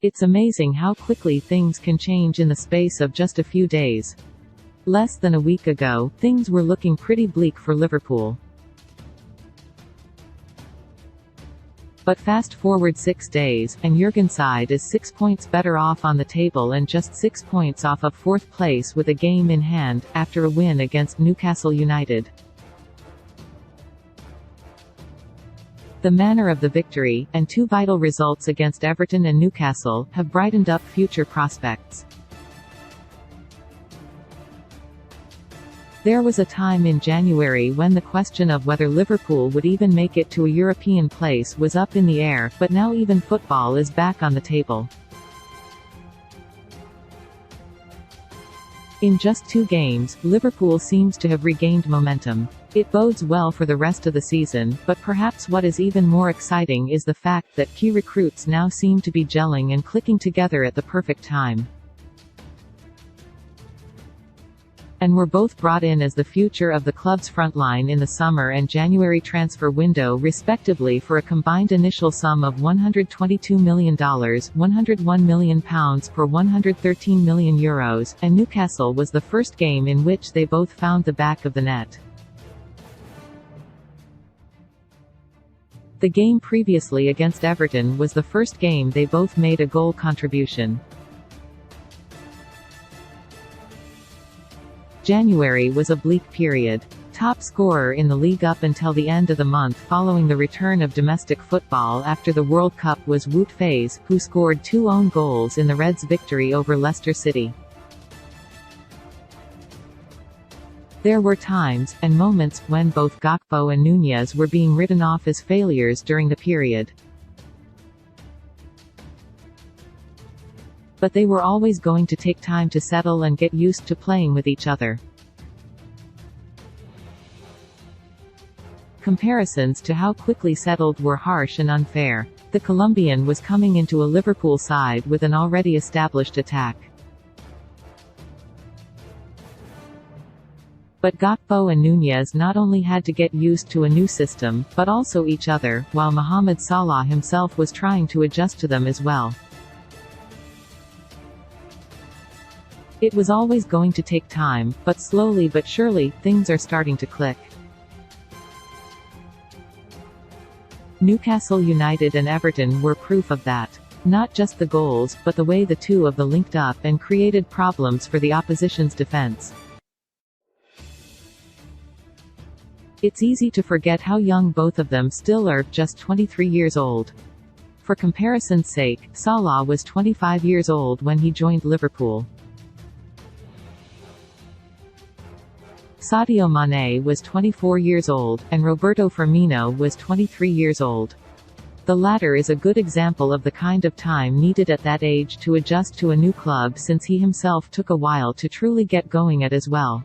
It's amazing how quickly things can change in the space of just a few days. Less than a week ago, things were looking pretty bleak for Liverpool. But fast forward 6 days, and Jurgen's side is 6 points better off on the table and just 6 points off of 4th place with a game in hand, after a win against Newcastle United. The manner of the victory, and 2 vital results against Everton and Newcastle, have brightened up future prospects. There was a time in January when the question of whether Liverpool would even make it to a European place was up in the air, but now even football is back on the table. In just 2 games, Liverpool seems to have regained momentum. It bodes well for the rest of the season, but perhaps what is even more exciting is the fact that key recruits now seem to be gelling and clicking together at the perfect time. And were both brought in as the future of the club's frontline in the summer and January transfer window respectively for a combined initial sum of $122 million, £101 million per €113 million, and Newcastle was the first game in which they both found the back of the net. The game previously against Everton was the first game they both made a goal contribution. January was a bleak period. Top scorer in the league up until the end of the month following the return of domestic football after the World Cup was Wout Faes, who scored 2 own goals in the Reds' victory over Leicester City. There were times, and moments, when both Gakpo and Nunez were being written off as failures during the period. But they were always going to take time to settle and get used to playing with each other. Comparisons to how quickly settled were harsh and unfair. The Colombian was coming into a Liverpool side with an already established attack. But Gakpo and Nunez not only had to get used to a new system, but also each other, while Mohamed Salah himself was trying to adjust to them as well. It was always going to take time, but slowly but surely, things are starting to click. Newcastle United and Everton were proof of that. Not just the goals, but the way the two of them linked up and created problems for the opposition's defense. It's easy to forget how young both of them still are, just 23 years old. For comparison's sake, Salah was 25 years old when he joined Liverpool. Sadio Mane was 24 years old, and Roberto Firmino was 23 years old. The latter is a good example of the kind of time needed at that age to adjust to a new club, since he himself took a while to truly get going at as well.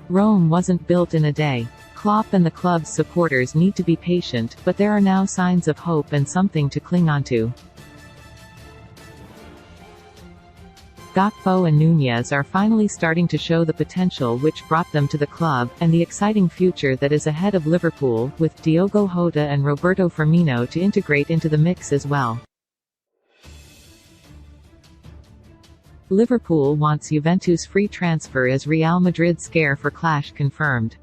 Rome wasn't built in a day. Klopp and the club's supporters need to be patient, but there are now signs of hope and something to cling onto. Gakpo and Nunez are finally starting to show the potential which brought them to the club, and the exciting future that is ahead of Liverpool, with Diogo Jota and Roberto Firmino to integrate into the mix as well. Liverpool wants Juventus free transfer as Real Madrid scare for clash confirmed.